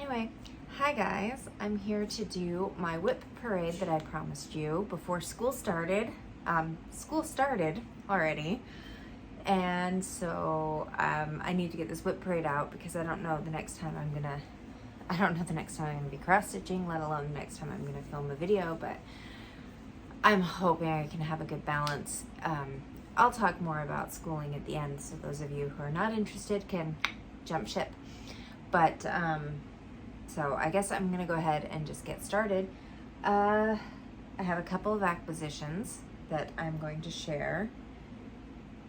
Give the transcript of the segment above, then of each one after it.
Anyway, hi guys, I'm here to do my WIP parade that I promised you before school started. School started already, and so I need to get this WIP parade out because I don't know the next time I'm gonna be cross-stitching, let alone the next time I'm gonna film a video, but I'm hoping I can have a good balance. I'll talk more about schooling at the end, so those of you who are not interested can jump ship. But, so I guess I'm gonna go ahead and just get started. I have a couple of acquisitions that I'm going to share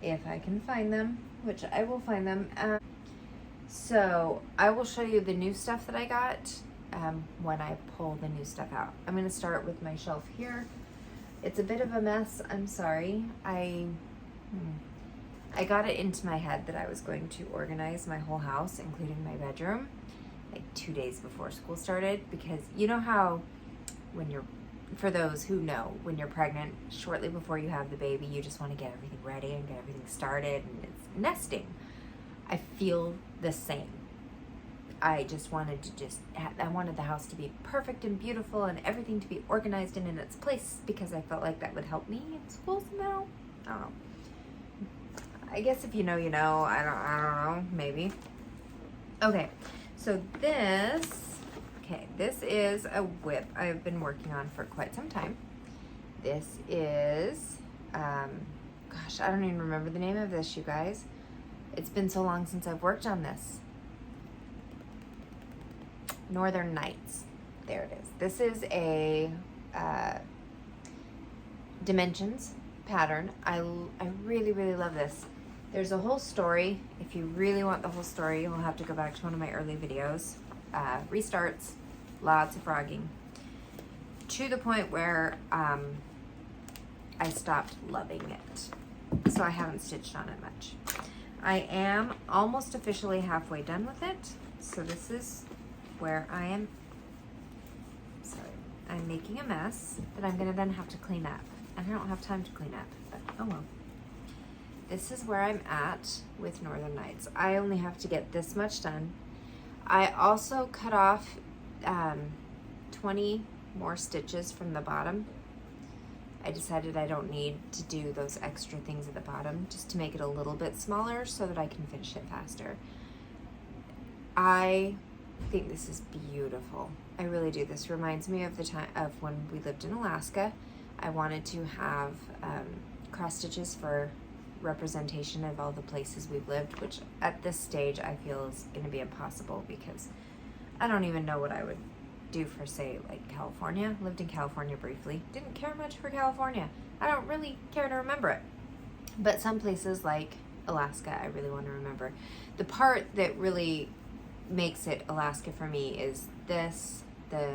if I can find them, which I will find them. So I will show you the new stuff that I got when I pull the new stuff out. I'm gonna start with my shelf here. It's a bit of a mess, I'm sorry. I got it into my head that I was going to organize my whole house, including my bedroom, like 2 days before school started, because you know how for those who know, when you're pregnant, shortly before you have the baby, you just want to get everything ready and get everything started, and it's nesting. I feel the same. I just wanted to I wanted the house to be perfect and beautiful and everything to be organized and in its place because I felt like that would help me in school somehow. I don't know. I guess if you know, you know. I don't know, maybe. Okay, so this is a WIP I've been working on for quite some time. This is, gosh, I don't even remember the name of this, you guys. It's been so long since I've worked on this. Northern Nights. There it is. This is a dimensions pattern. I really, really love this. There's a whole story. If you really want the whole story, you'll have to go back to one of my early videos. Restarts, lots of frogging, to the point where I stopped loving it. So I haven't stitched on it much. I am almost officially halfway done with it. So this is where I am. Sorry, I'm making a mess that I'm gonna then have to clean up. And I don't have time to clean up, but oh well. This is where I'm at with Northern Nights. I only have to get this much done. I also cut off 20 more stitches from the bottom. I decided I don't need to do those extra things at the bottom, just to make it a little bit smaller so that I can finish it faster. I think this is beautiful. I really do. This reminds me of the time of when we lived in Alaska. I wanted to have cross stitches for representation of all the places we've lived, which at this stage I feel is going to be impossible because I don't even know what I would do for, say, like California. Lived in California briefly. Didn't care much for California. I don't really care to remember it. But some places like Alaska, I really want to remember. The part that really makes it Alaska for me is this, the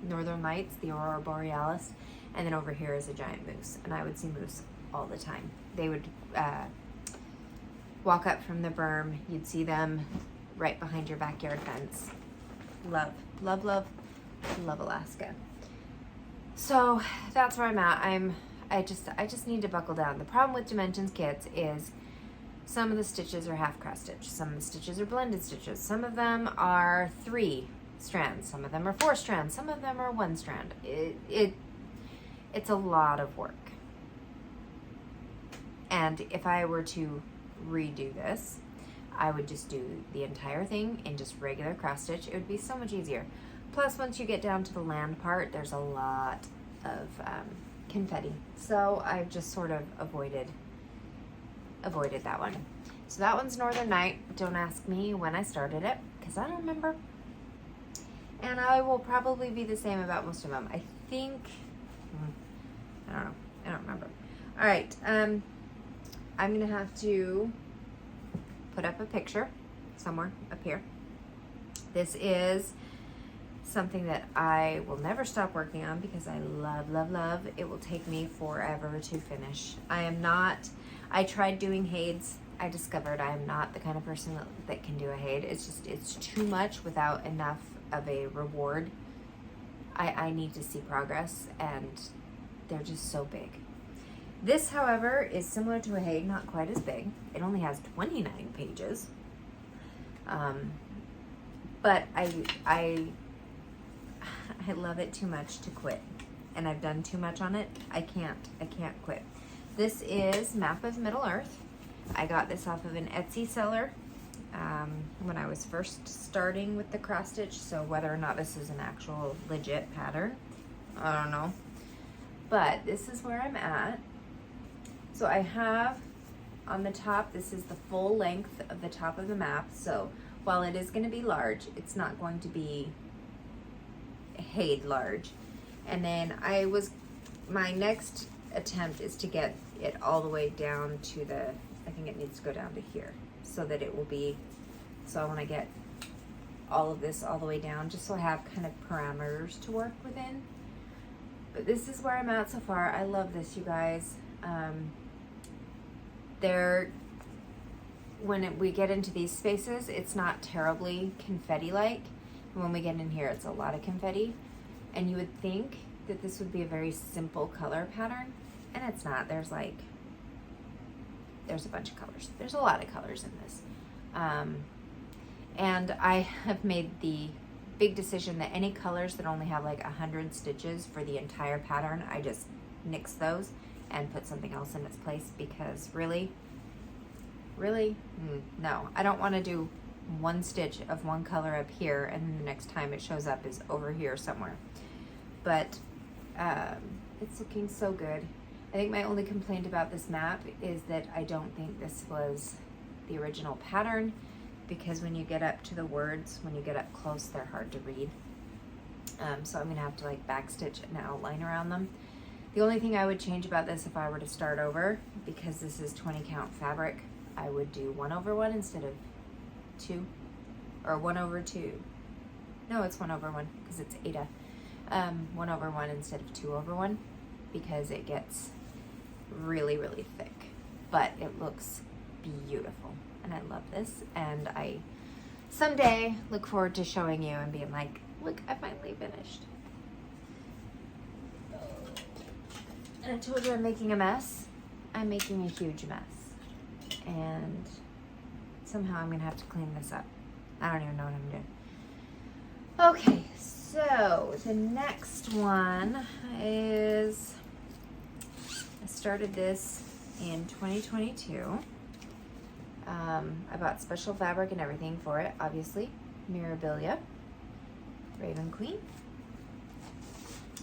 Northern Lights, the Aurora Borealis, and then over here is a giant moose, and I would see moose all the time. They would walk up from the berm. You'd see them right behind your backyard fence. Love, love, love, love Alaska. So that's where I'm at. I just need to buckle down. The problem with Dimensions kits is some of the stitches are half cross stitch. Some of the stitches are blended stitches. Some of them are 3 strands. Some of them are 4 strands. Some of them are 1 strand. It's a lot of work. And if I were to redo this, I would just do the entire thing in just regular cross stitch. It would be so much easier. Plus, once you get down to the land part, there's a lot of confetti. So I've just sort of avoided that one. So that one's Northern Night. Don't ask me when I started it, because I don't remember. And I will probably be the same about most of them. I think, I don't know. I don't remember. All right. I'm gonna have to put up a picture somewhere up here. This is something that I will never stop working on because I love, love, love. It will take me forever to finish. I tried doing Hades. I discovered I am not the kind of person that can do a Hade. It's too much without enough of a reward. I need to see progress, and they're just so big. This, however, is similar to a Hade, not quite as big. It only has 29 pages. but I love it too much to quit, and I've done too much on it. I can't quit. This is Map of Middle Earth. I got this off of an Etsy seller when I was first starting with the cross stitch, so whether or not this is an actual legit pattern, I don't know. But this is where I'm at. So I have on the top, this is the full length of the top of the map. So while it is going to be large, it's not going to be large. And then my next attempt is to get it all the way down to I think it needs to go down to here, so that it will be, so I want to get all of this all the way down, just so I have kind of parameters to work within. But this is where I'm at so far. I love this, you guys. When we get into these spaces, it's not terribly confetti-like. When we get in here, it's a lot of confetti. And you would think that this would be a very simple color pattern, and it's not. There's a bunch of colors. There's a lot of colors in this. And I have made the big decision that any colors that only have like 100 stitches for the entire pattern, I just nix those and put something else in its place, because really, no. I don't want to do one stitch of one color up here and then the next time it shows up is over here somewhere. But it's looking so good. I think my only complaint about this map is that I don't think this was the original pattern, because when you get up to the words, when you get up close, they're hard to read. So I'm gonna have to like backstitch an outline around them. The only thing I would change about this if I were to start over, because this is 20 count fabric, I would do 1/1 instead of 2, or 1/2. No, it's 1/1 because it's Ada. 1/1 instead of 2/1, because it gets really, really thick, but it looks beautiful, and I love this. And I someday look forward to showing you and being like, look, I finally finished. And I told you I'm making a mess. I'm making a huge mess, and somehow I'm gonna have to clean this up. I don't even know what I'm doing. Okay, so the next one is, I started this in 2022. I bought special fabric and everything for it, obviously. Mirabilia, Raven Queen.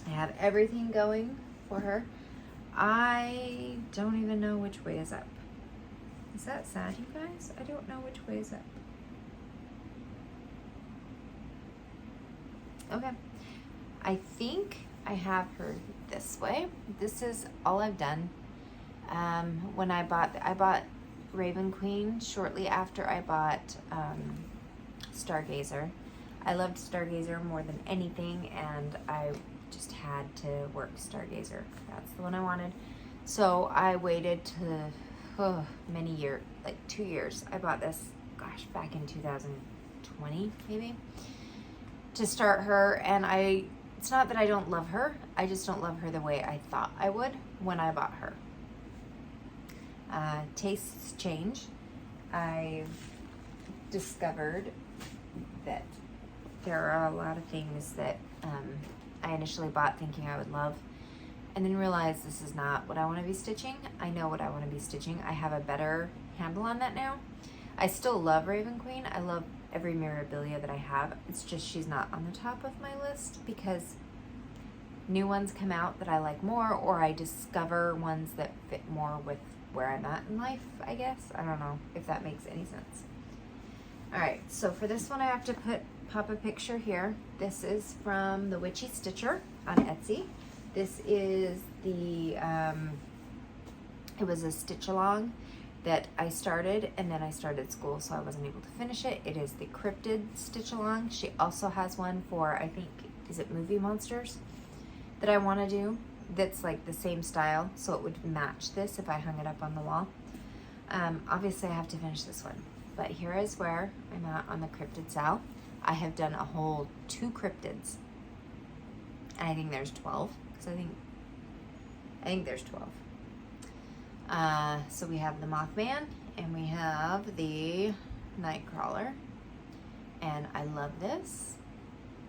I have everything going for her. I don't even know which way is up. Is that sad, you guys? I don't know which way is up. Okay. I think I have her this way. This is all I've done. When I bought Raven Queen shortly after I bought Stargazer. I loved Stargazer more than anything, and I just had to work Stargazer. That's the one I wanted. So I waited to many years, like 2 years. I bought this, gosh, back in 2020 maybe, to start her. And it's not that I don't love her, I just don't love her the way I thought I would when I bought her. Tastes change. I've discovered that there are a lot of things that I initially bought thinking I would love, and then realized this is not what I want to be stitching. I know what I want to be stitching. I have a better handle on that now. I still love Raven Queen. I love every Mirabilia that I have. It's just she's not on the top of my list, because new ones come out that I like more, or I discover ones that fit more with where I'm at in life, I guess. I don't know if that makes any sense. All right, so for this one I have to pop a picture here. This is from the Witchy Stitcher on Etsy. This is the, it was a stitch along that I started, and then I started school, so I wasn't able to finish it. It is the Cryptid stitch along. She also has one for, I think, is it Movie Monsters, that I want to do, that's like the same style, so it would match this if I hung it up on the wall. Obviously I have to finish this one, but here is where I'm at on the Cryptid Sal. I have done a whole 2 cryptids, and I think there's 12, because I think there's 12. So we have the Mothman, and we have the Nightcrawler, And I love this.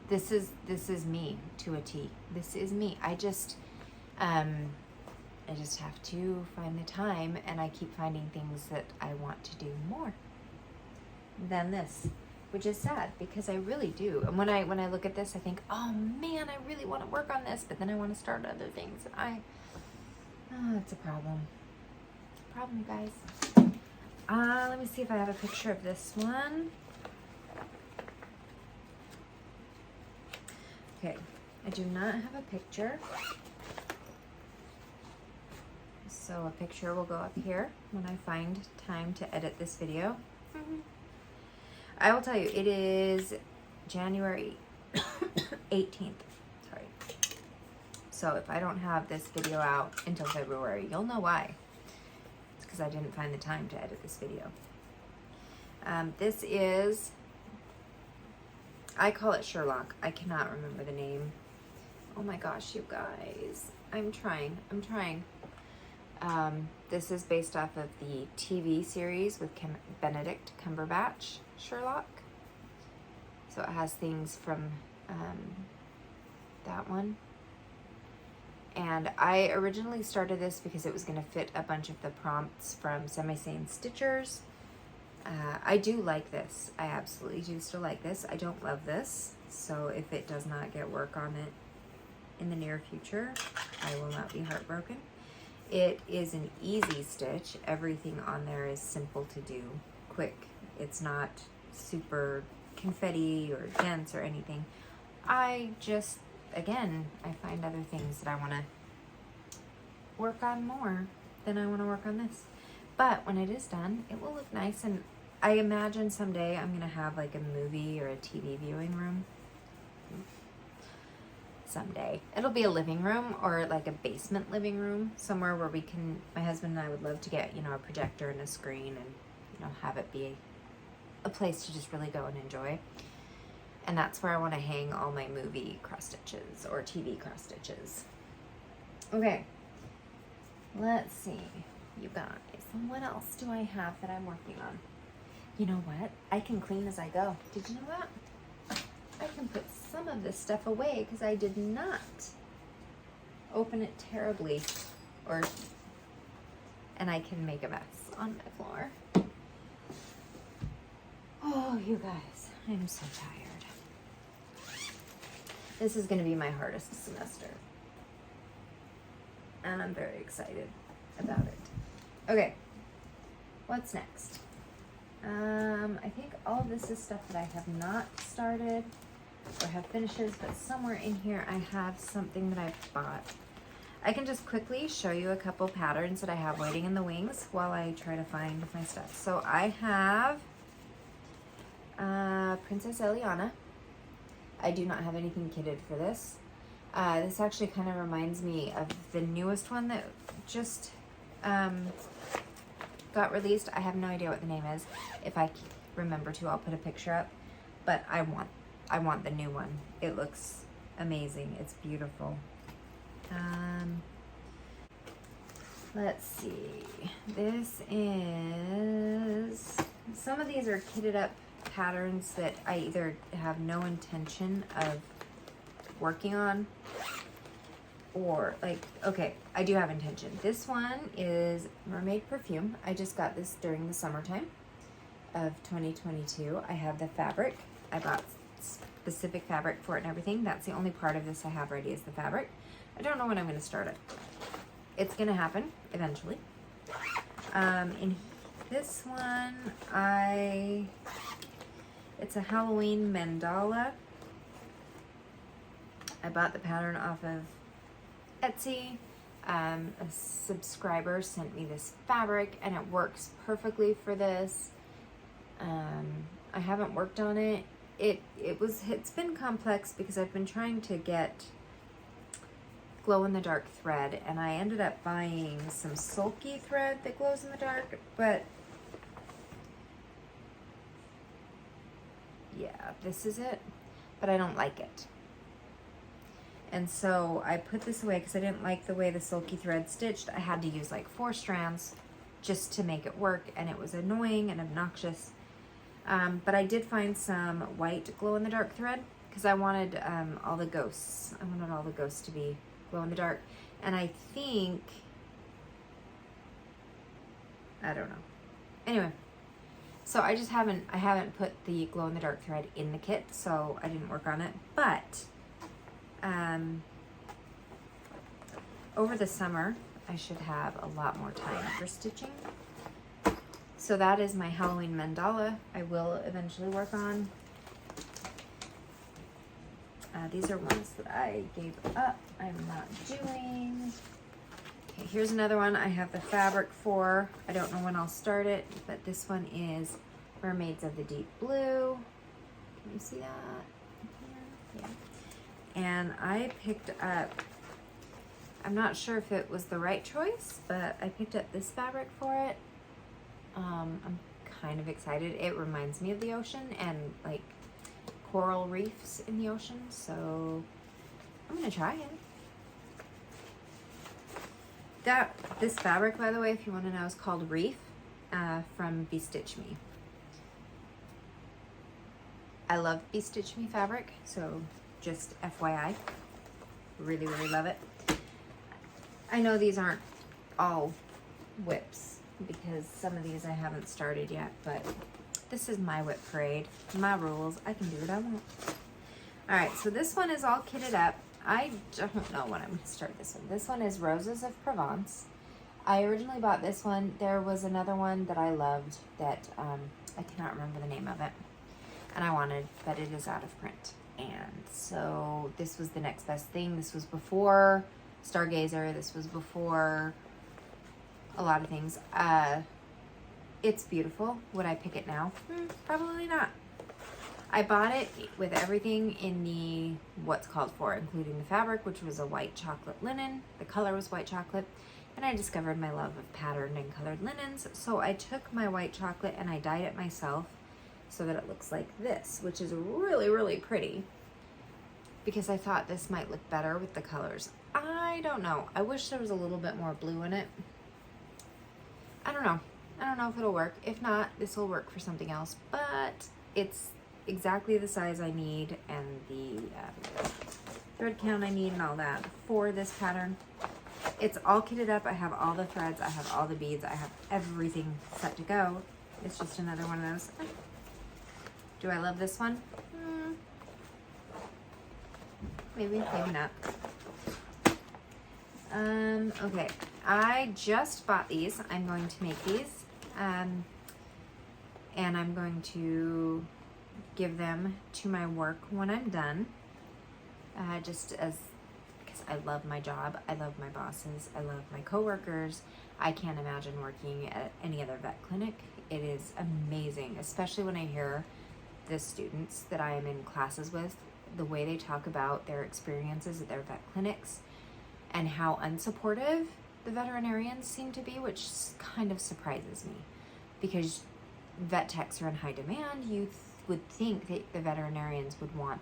This is me to a T. This is me. I just have to find the time, and I keep finding things that I want to do more than this, which is sad because I really do. And when I look at this, I think, oh man, I really want to work on this, but then I want to start other things. It's a problem. It's a problem, you guys. Let me see if I have a picture of this one. Okay, I do not have a picture. So a picture will go up here when I find time to edit this video. I will tell you, it is January 18th. Sorry. So if I don't have this video out until February, you'll know why. It's because I didn't find the time to edit this video. This is, I call it Sherlock. I cannot remember the name. Oh my gosh, you guys. I'm trying. This is based off of the TV series with Benedict Cumberbatch, Sherlock. So it has things from that one. And I originally started this because it was going to fit a bunch of the prompts from Semi-Sane Stitchers. I do like this. I absolutely do still like this. I don't love this. So if it does not get work on it in the near future, I will not be heartbroken. It is an easy stitch. Everything on there is simple to do, quick. It's not super confetti or dense or anything. I just, again, I find other things that I want to work on more than I want to work on this. But when it is done, it will look nice, and I imagine someday I'm going to have like a movie or a TV viewing room. Someday. It'll be a living room or like a basement living room, somewhere where we can, my husband and I would love to get, a projector and a screen and, have it be a place to just really go and enjoy. And that's where I want to hang all my movie cross stitches or TV cross stitches. Okay. Let's see, you guys. What else do I have that I'm working on? You know what? I can clean as I go. Did you know that? I can put some of this stuff away because I did not open it terribly, and I can make a mess on my floor. Oh, you guys, I'm so tired. This is going to be my hardest semester, and I'm very excited about it. Okay, what's next? I think all of this is stuff that I have not started or have finishes, but somewhere in here I have something that I've bought. I can just quickly show you a couple patterns that I have waiting in the wings while I try to find my stuff. So I have Princess Eliana. I do not have anything kitted for this. This actually kind of reminds me of the newest one that just got released. I have no idea what the name is. If I remember to, I'll put a picture up. But I want the new one. It looks amazing. It's beautiful. Let's see. This is, some of these are kitted up patterns that I either have no intention of working on, or okay, I do have intention. This one is Mermaid Perfume. I just got this during the summertime of 2022. I have the fabric. I bought specific fabric for it and everything. That's the only part of this I have ready is the fabric. I don't know when I'm going to start it. It's going to happen eventually. In this one, it's a Halloween mandala. I bought the pattern off of Etsy. A subscriber sent me this fabric and it works perfectly for this. I haven't worked on it. It's been complex because I've been trying to get glow-in-the-dark thread, and I ended up buying some sulky thread that glows in the dark, but yeah, this is it, but I don't like it. And so I put this away because I didn't like the way the sulky thread stitched. I had to use like 4 strands just to make it work, and it was annoying and obnoxious. But I did find some white glow-in-the-dark thread because I wanted all the ghosts. I wanted all the ghosts to be glow-in-the-dark. And I think, I don't know. Anyway, so I haven't put the glow-in-the-dark thread in the kit, so I didn't work on it. But over the summer, I should have a lot more time for stitching. So that is my Halloween mandala I will eventually work on. These are ones that I gave up. I'm not doing. Okay, here's another one I have the fabric for. I don't know when I'll start it, but this one is Mermaids of the Deep Blue. Can you see that? Yeah. And I picked up, I'm not sure if it was the right choice, but I picked up this fabric for it. I'm kind of excited. It reminds me of the ocean and like coral reefs in the ocean, so I'm gonna try it. This fabric, by the way, if you want to know, is called Reef from Bestitch Me. I love Bestitch Me fabric, so just FYI. Really, really love it. I know these aren't all WIPs because some of these I haven't started yet, but this is my WIP parade, my rules. I can do what I want. All right, so this one is all kitted up. I don't know when I'm going to start this one. This one is Roses of Provence. I originally bought this one. There was another one that I loved that I cannot remember the name of it. And I wanted, but it is out of print. And so this was the next best thing. This was before Stargazer. This was before a lot of things. It's beautiful. Would I pick it now? Probably not. I bought it with everything in the what's called for, including the fabric, which was a white chocolate linen. The color was white chocolate. And I discovered my love of patterned and colored linens. So I took my white chocolate and I dyed it myself so that it looks like this, which is really, really pretty. Because I thought this might look better with the colors. I don't know. I wish there was a little bit more blue in it. I don't know. I don't know if it'll work. If not, this will work for something else. But it's exactly the size I need and the thread count I need and all that for this pattern. It's all kitted up. I have all the threads. I have all the beads. I have everything set to go. It's just another one of those. Do I love this one? Maybe, maybe not. Okay. I just bought these. I'm going to make these. And I'm going to give them to my work when I'm done. Just as, because I love my job. I love my bosses. I love my coworkers. I can't imagine working at any other vet clinic. It is amazing, especially when I hear the students that I am in classes with, the way they talk about their experiences at their vet clinics and how unsupportive the veterinarians seem to be, which kind of surprises me because vet techs are in high demand. You would think that the veterinarians would want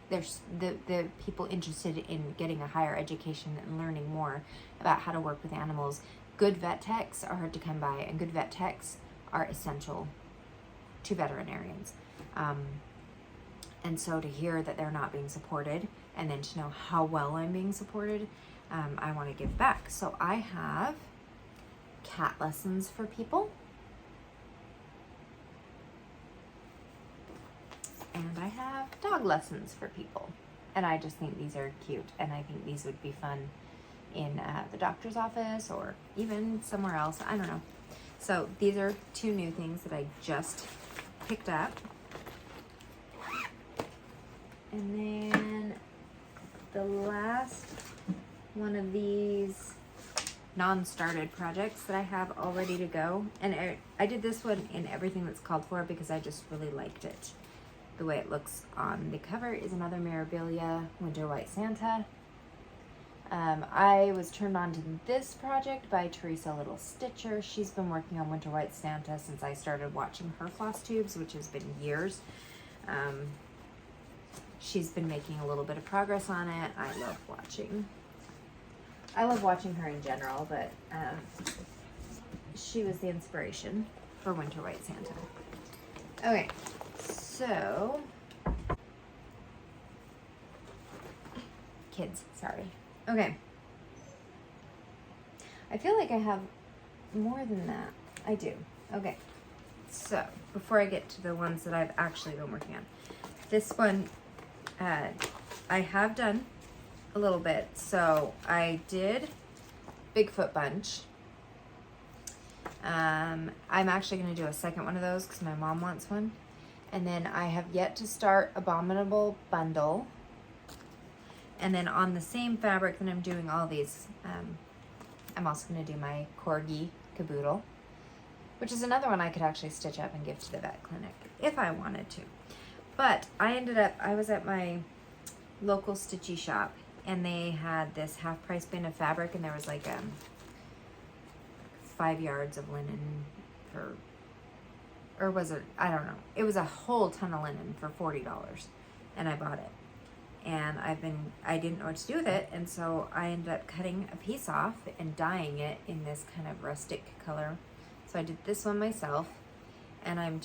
the people interested in getting a higher education and learning more about how to work with animals. Good vet techs are hard to come by, and good vet techs are essential to veterinarians. And so to hear that they're not being supported and then to know how well I'm being supported, I want to give back. So I have cat lessons for people. And I have dog lessons for people. And I just think these are cute. And I think these would be fun in the doctor's office or even somewhere else. I don't know. So these are two new things that I just picked up. And then the last one of these non-started projects that I have all ready to go. And I did this one in everything that's called for because I just really liked it. The way it looks on the cover is another Mirabilia Winter White Santa. I was turned on to this project by Teresa Little Stitcher. She's been working on Winter White Santa since I started watching her floss tubes, which has been years. She's been making a little bit of progress on it. I love watching her in general, but she was the inspiration for Winter White Santa. Okay, so kids, sorry. Okay. I feel like I have more than that. I do. Okay. So, before I get to the ones that I've actually been working on. This one, I have done a little bit. So, I did Bigfoot Bunch. I'm actually going to do a second one of those because my mom wants one. And then I have yet to start Abominable Bundle. And then on the same fabric that I'm doing all these, I'm also going to do my Corgi Caboodle, which is another one I could actually stitch up and give to the vet clinic if I wanted to. But I was at my local stitchy shop and they had this half price bin of fabric and there was like 5 yards of linen for, or was it, I don't know. It was a whole ton of linen for $40 and I bought it. And I didn't know what to do with it, and so I ended up cutting a piece off and dyeing it in this kind of rustic color. So I did this one myself, and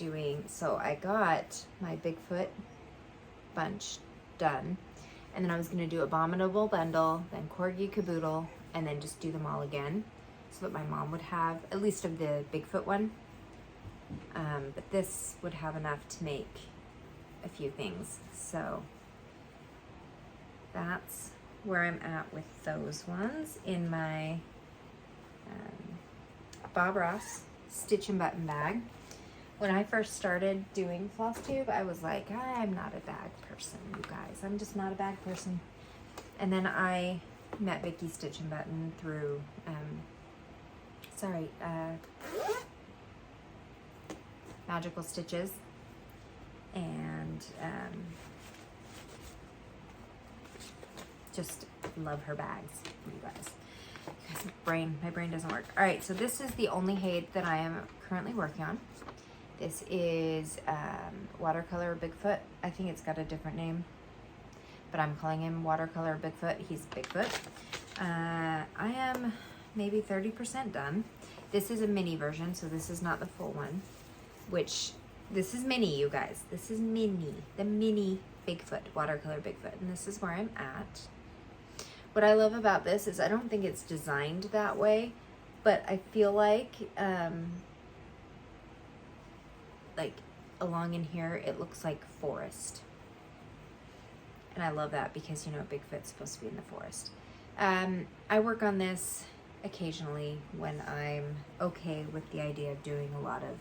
so I got my Bigfoot bunch done, and then I was going to do Abominable Bundle, then Corgi Caboodle, and then just do them all again, so that my mom would have, at least of the Bigfoot one, but this would have enough to make a few things, so that's where I'm at with those ones in my Bob Ross stitch and button bag. When I first started doing floss tube, I was like, I'm not a bag person, you guys. I'm just not a bag person. And then I met Vicky Stitch and Button through, Magical Stitches. And just love her bags, you guys. My brain doesn't work. All right, so this is the only Haid that I am currently working on. This is Watercolor Bigfoot. I think it's got a different name, but I'm calling him Watercolor Bigfoot. He's Bigfoot. I am maybe 30% done. This is a mini version, so this is not the full one, this is mini, you guys. This is mini, the mini Bigfoot, Watercolor Bigfoot, and this is where I'm at. What I love about this is I don't think it's designed that way, but I feel like along in here, it looks like forest. And I love that because, you know, Bigfoot's supposed to be in the forest. I work on this occasionally when I'm okay with the idea of doing a lot of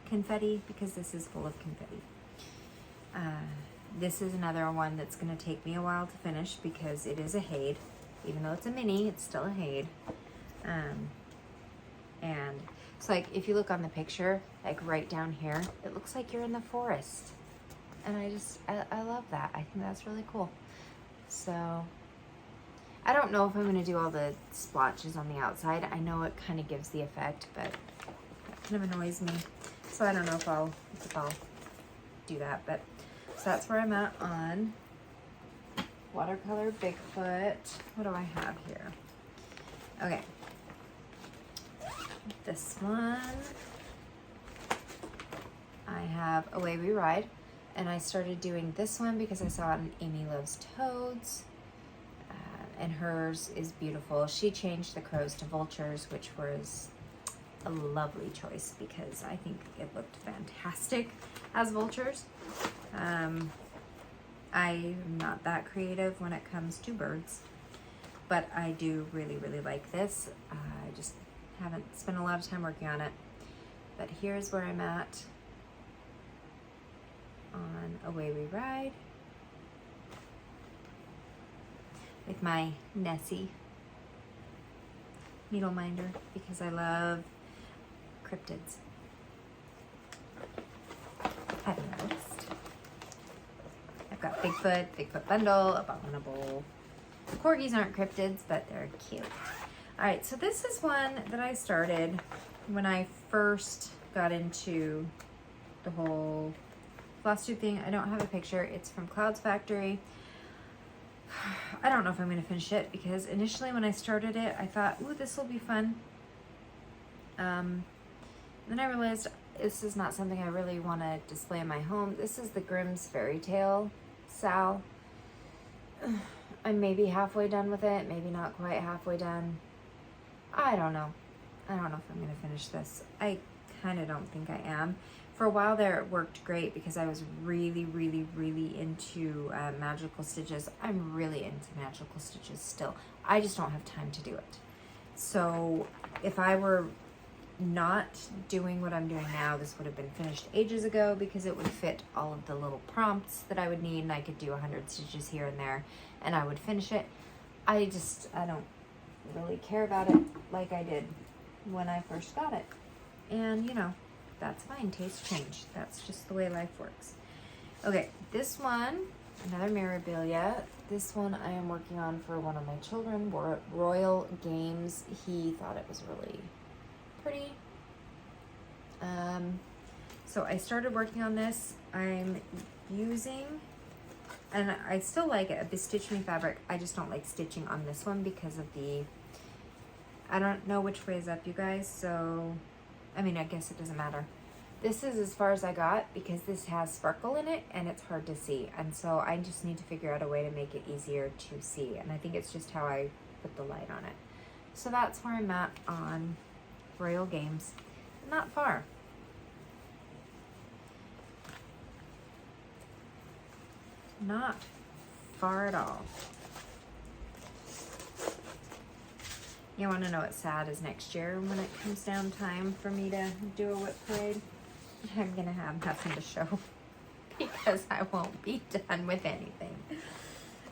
confetti, because this is full of confetti. This is another one that's going to take me a while to finish because it is a Haid. Even though it's a mini, it's still a Haid. And so like if you look on the picture, like right down here, it looks like you're in the forest. And I love that. I think that's really cool. So I don't know if I'm going to do all the splotches on the outside. I know it kind of gives the effect, but that kind of annoys me. So I don't know if I'll do that, but so that's where I'm at on Watercolor Bigfoot. What do I have here? Okay. This one, I have Away We Ride, and I started doing this one because I saw it in Amy Loves Toads, and hers is beautiful. She changed the crows to vultures, which was a lovely choice because I think it looked fantastic as vultures. I'm not that creative when it comes to birds, but I do really, really like this. I just haven't spent a lot of time working on it, but here's where I'm at on Away We Ride with my Nessie needle minder because I love cryptids. Have you noticed? I've got Bigfoot, Bigfoot Bundle, Abominable. The corgis aren't cryptids, but they're cute. All right, so this is one that I started when I first got into the whole floss tube thing. I don't have a picture. It's from Clouds Factory. I don't know if I'm going to finish it because initially when I started it, I thought, ooh, this will be fun. Then I realized this is not something I really want to display in my home. This is the Grimm's Fairy Tale Sal. I'm maybe halfway done with it, maybe not quite halfway done. I don't know. I don't know if I'm going to finish this. I kind of don't think I am. For a while there, it worked great because I was really, really, really into magical stitches. I'm really into magical stitches still. I just don't have time to do it. So if I were not doing what I'm doing now, this would have been finished ages ago because it would fit all of the little prompts that I would need, and I could do 100 stitches here and there and I would finish it. I don't really care about it like I did when I first got it. And you know, that's fine, tastes change. That's just the way life works. Okay, this one, another memorabilia. This one I am working on for one of my children, Royal Games. He thought it was really pretty. So I started working on this. I'm using, and I still like it, a Stitch Me fabric. I just don't like stitching on this one because of the, I don't know which way is up, you guys, so, I mean, I guess it doesn't matter. This is as far as I got because this has sparkle in it and it's hard to see. And so I just need to figure out a way to make it easier to see. And I think it's just how I put the light on it. So that's where I'm at on Royal Games. Not far. Not far at all. You want to know what's sad is next year when it comes down time for me to do a WIP parade, I'm going to have nothing to show because I won't be done with anything.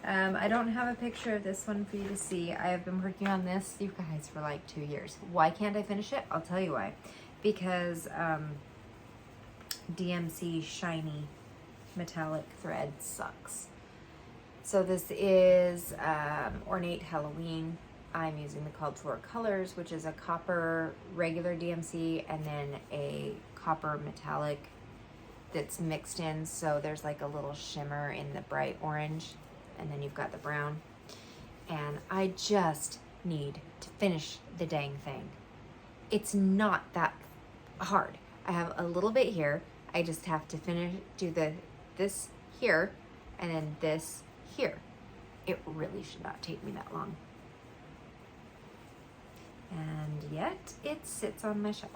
I don't have a picture of this one for you to see. I have been working on this, you guys, for like 2 years. Why can't I finish it? I'll tell you why. Because DMC shiny metallic thread sucks. So this is Ornate Halloween. I'm using the called for colors, which is a copper regular DMC and then a copper metallic that's mixed in. So there's like a little shimmer in the bright orange, and then you've got the brown. And I just need to finish the dang thing. It's not that hard. I have a little bit here. I just have to do this here and then this here. It really should not take me that long. And yet it sits on my shelf.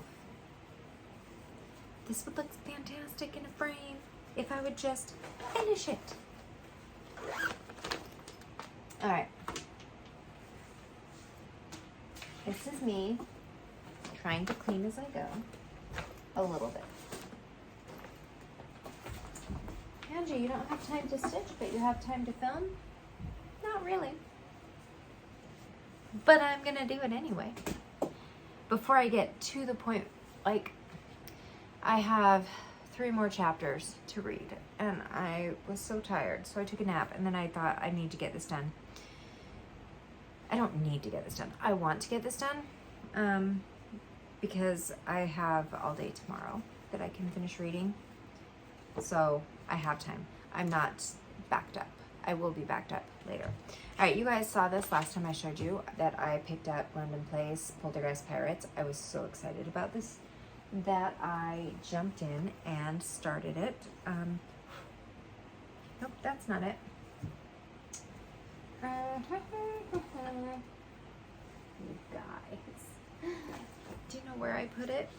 This would look fantastic in a frame if I would just finish it. All right. This is me trying to clean as I go a little bit. Angie, you don't have time to stitch, but you have time to film? Not really. But I'm gonna do it anyway. Before I get to the point, like, I have 3 more chapters to read, and I was so tired, so I took a nap, and then I thought I need to get this done. I don't need to get this done. I want to get this done, because I have all day tomorrow that I can finish reading, so I have time. I'm not backed up. I will be backed up later. All right, you guys saw this last time I showed you that I picked up London Place Poltergeist Pirates. I was so excited about this that I jumped in and started it. Nope, that's not it. You guys, do you know where I put it?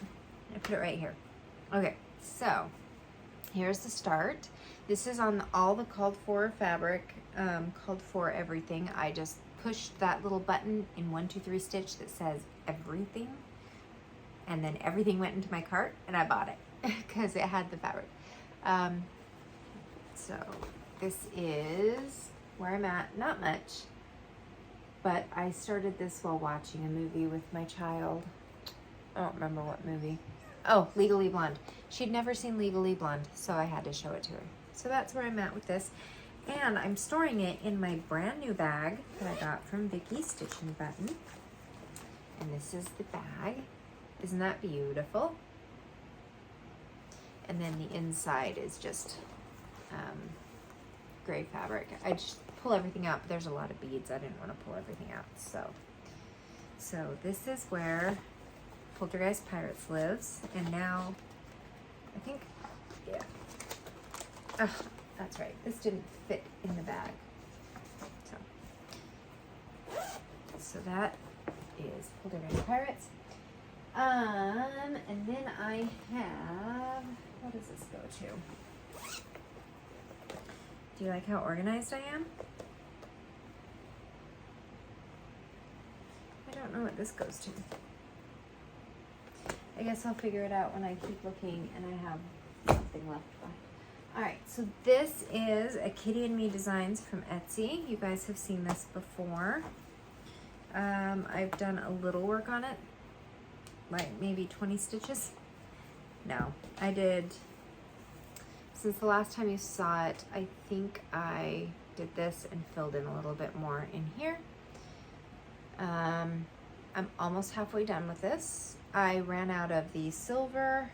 I put it right here. Okay, so here's the start. This is on all the called for fabric, called for everything. I just pushed that little button in 1, 2, 3 stitch that says everything, and then everything went into my cart and I bought it because it had the fabric. So this is where I'm at. Not much, but I started this while watching a movie with my child. I don't remember what movie. Oh, Legally Blonde. She'd never seen Legally Blonde, so I had to show it to her. So that's where I'm at with this. And I'm storing it in my brand new bag that I got from Vicky's Stitch and Button. And this is the bag. Isn't that beautiful? And then the inside is just gray fabric. I just pull everything out, but there's a lot of beads. I didn't want to pull everything out. So this is where Poltergeist Pirates lives. And now I think, yeah. Oh, that's right. This didn't fit in the bag. So that is Poltergeist Pirates. And then I have, what does this go to? Do you like how organized I am? I don't know what this goes to. I guess I'll figure it out when I keep looking and I have something left behind. Alright, so this is a Kitty and Me Designs from Etsy. You guys have seen this before. I've done a little work on it, like maybe 20 stitches. No, I did, since the last time you saw it, I think I did this and filled in a little bit more in here. I'm almost halfway done with this. I ran out of the silver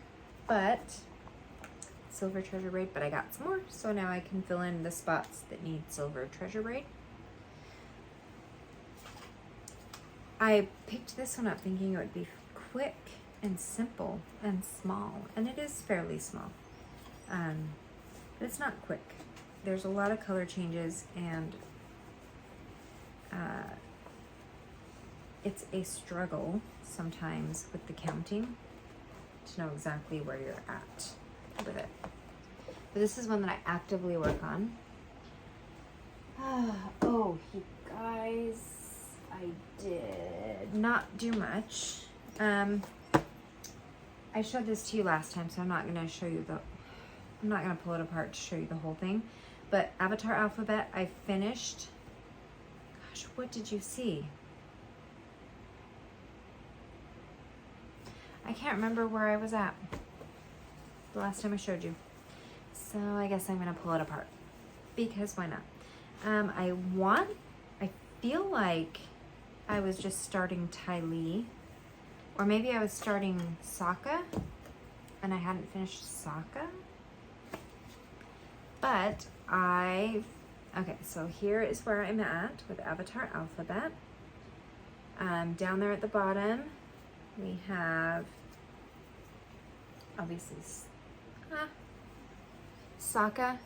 treasure braid, but I got some more, so now I can fill in the spots that need silver treasure braid. I picked this one up thinking it would be quick and simple and small, and it is fairly small, but it's not quick. There's a lot of color changes, and it's a struggle sometimes with the counting to know exactly where you're at with it. But this is one that I actively work on. Oh, you guys, I did not do much. I showed this to you last time, so I'm not going to show you I'm not going to pull it apart to show you the whole thing. But Avatar Alphabet, I finished. Gosh, what did you see? I can't remember where I was at the last time I showed you. So I guess I'm going to pull it apart, because why not? I feel like I was just starting Ty Lee, or maybe I was starting Sokka and I hadn't finished Sokka. But okay, so here is where I'm at with Avatar Alphabet. Down there at the bottom, we have obviously Sokka.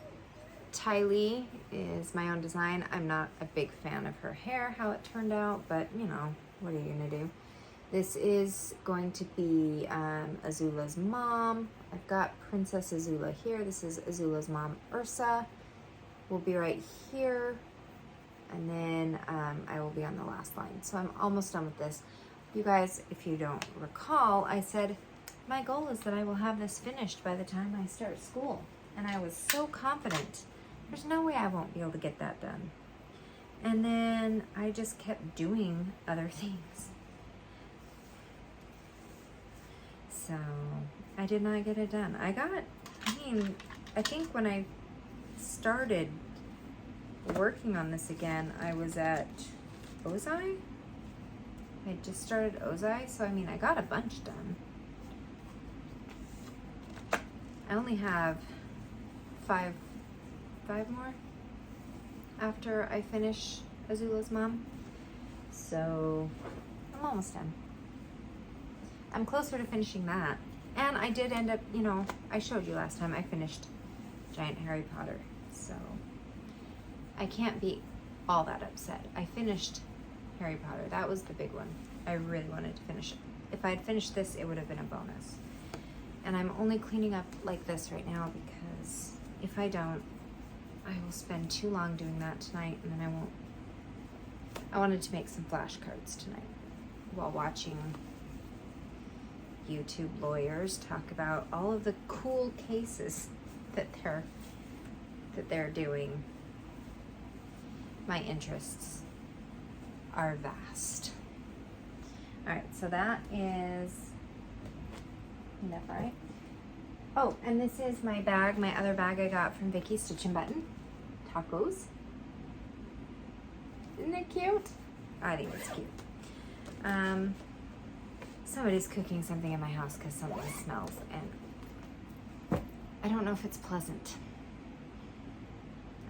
Ty Lee is my own design. I'm not a big fan of her hair, how it turned out, but you know, what are you gonna do? This is going to be Azula's mom. I've got Princess Azula here. This is Azula's mom, Ursa. Will be right here. And then I will be on the last line. So I'm almost done with this. You guys, if you don't recall, I said my goal is that I will have this finished by the time I start school. And I was so confident. There's no way I won't be able to get that done. And then I just kept doing other things. So I did not get it done. I think when I started working on this again, I was at Ozai. I just started Ozai, so I got a bunch done. I only have five more after I finish Azula's mom. So I'm almost done. I'm closer to finishing that. And I did end up, I showed you last time I finished Giant Harry Potter. So I can't be all that upset. I finished Harry Potter. That was the big one. I really wanted to finish it. If I had finished this, it would have been a bonus. And I'm only cleaning up like this right now because if I don't, I will spend too long doing that tonight, and then I won't. I wanted to make some flashcards tonight while watching YouTube lawyers talk about all of the cool cases that they're doing. My interests are vast. All right, so that is enough, right? Oh, and this is my bag, my other bag I got from Vicky's Stitch and Button. Tacos. Isn't it cute? I think it's cute. Somebody's cooking something in my house because something smells, and I don't know if it's pleasant.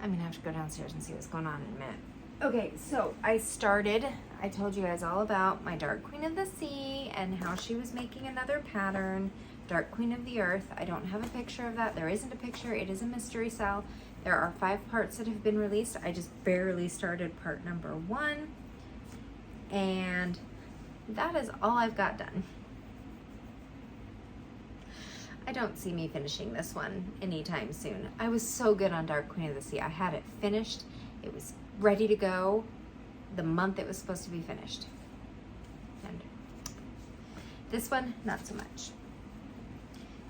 I'm gonna have to go downstairs and see what's going on in a minute. Okay, so I told you guys all about my Dark Queen of the Sea and how she was making another pattern Dark Queen of the Earth. I don't have a picture of that. There isn't a picture. It is a mystery cell. There are 5 parts that have been released. I just barely started part number 1. And that is all I've got done. I don't see me finishing this one anytime soon. I was so good on Dark Queen of the Sea. I had it finished. It was ready to go the month it was supposed to be finished. And this one, not so much.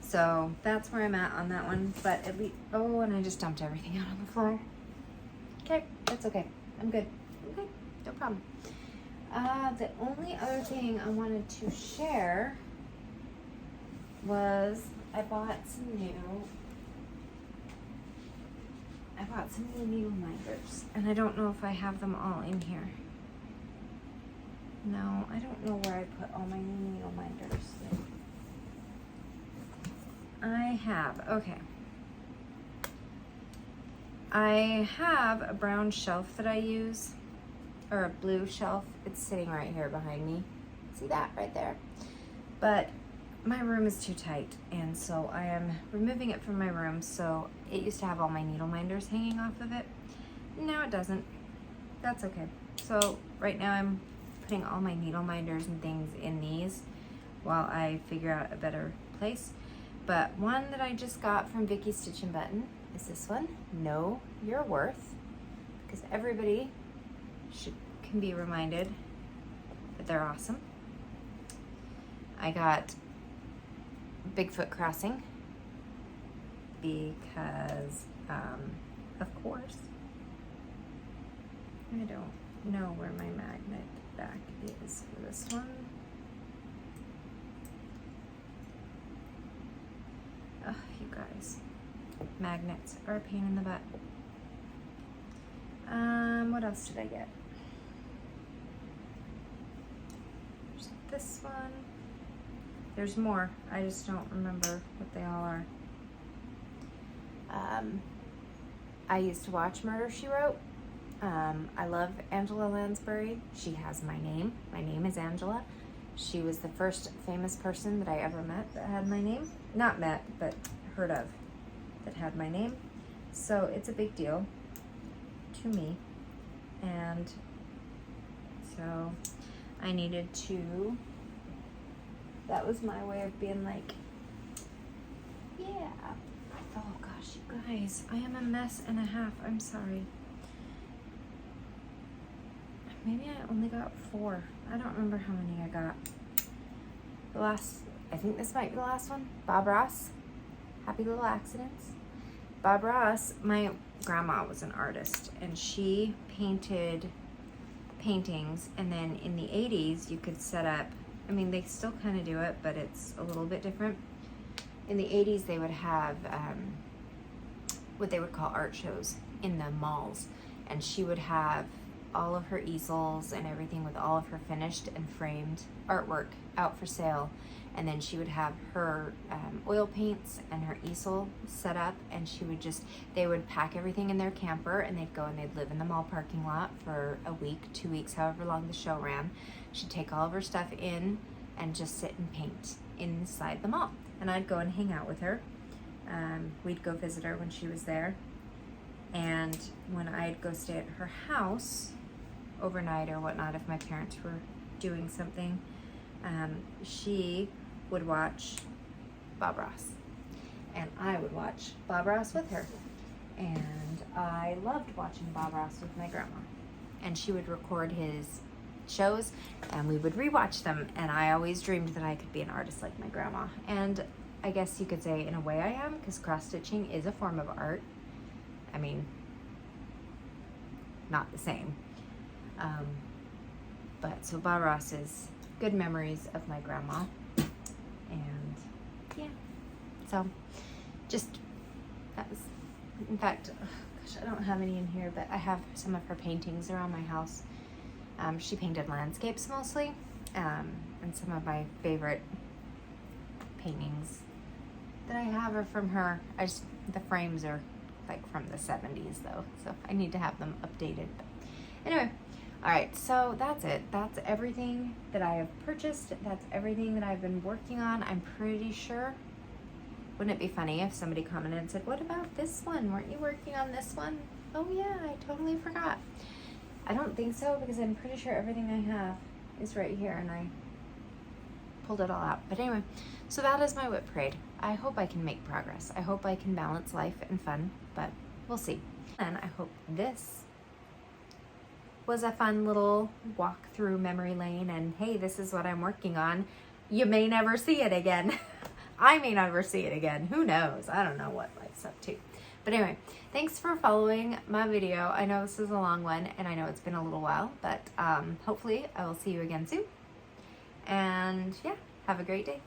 So that's where I'm at on that one. But at least, oh, and I just dumped everything out on the floor. Okay, that's okay. I'm good. Okay, no problem. The only other thing I wanted to share was I bought some new needle minders, and I don't know if I have them all in here. No, I don't know where I put all my new needle minders. I have, okay. I have a brown shelf that I use, or a blue shelf. It's sitting right here behind me. See that right there? But my room is too tight, and so I am removing it from my room. So it used to have all my needle minders hanging off of it. Now it doesn't. That's okay. So right now I'm putting all my needle minders and things in these while I figure out a better place. But one that I just got from Vicky's Stitch and Button is this one, Know Your Worth, because everybody can be reminded that they're awesome. I got Bigfoot Crossing because, of course, I don't know where my magnet back is for this one. Oh, you guys, magnets are a pain in the butt. What else did I get? There's this one. There's more. I just don't remember what they all are. I used to watch Murder, She Wrote. I love Angela Lansbury. She has my name. My name is Angela. She was the first famous person that I ever met that had my name. Not met, but heard of, that had my name. So it's a big deal to me. And so I needed to, that was my way of being like, yeah. Oh gosh, you guys, I am a mess and a half. I'm sorry. Maybe I only got 4. I don't remember how many I got. The last, I think this might be the last one. Bob Ross, Happy Little Accidents. Bob Ross, my grandma was an artist, and she painted paintings, and then in the 80s you could set up, I mean they still kind of do it, but it's a little bit different. In the 80s they would have what they would call art shows in the malls, and she would have all of her easels and everything with all of her finished and framed artwork out for sale. And then she would have her oil paints and her easel set up, and she would just, they would pack everything in their camper, and they'd go and they'd live in the mall parking lot for a week, 2 weeks, however long the show ran. She'd take all of her stuff in and just sit and paint inside the mall. And I'd go and hang out with her. We'd go visit her when she was there. And when I'd go stay at her house overnight or whatnot, if my parents were doing something, she would watch Bob Ross, and I would watch Bob Ross with her. And I loved watching Bob Ross with my grandma, and she would record his shows and we would rewatch them, and I always dreamed that I could be an artist like my grandma. And I guess you could say in a way I am, because cross-stitching is a form of art. I mean, not the same. But so Bob Ross is good memories of my grandma. And yeah, so just, that was, in fact, oh gosh, I don't have any in here, but I have some of her paintings around my house. She painted landscapes mostly, and some of my favorite paintings that I have are from her. The frames are like from the 70s though, so I need to have them updated. But anyway, all right, so that's it. That's everything that I have purchased. That's everything that I've been working on. I'm pretty sure Wouldn't it be funny if somebody commented and said, what about this one? Weren't you working on this one? Oh yeah, I totally forgot. I don't think so, because I'm pretty sure everything I have is right here and I pulled it all out. But anyway, so that is my WIP parade. I hope I can make progress. I hope I can balance life and fun, but we'll see. And I hope this was a fun little walk through memory lane, and hey, this is what I'm working on. You may never see it again. I may never see it again. Who knows? I don't know what life's up to. But anyway, thanks for following my video. I know this is a long one, and I know it's been a little while, but hopefully I will see you again soon. And yeah, have a great day.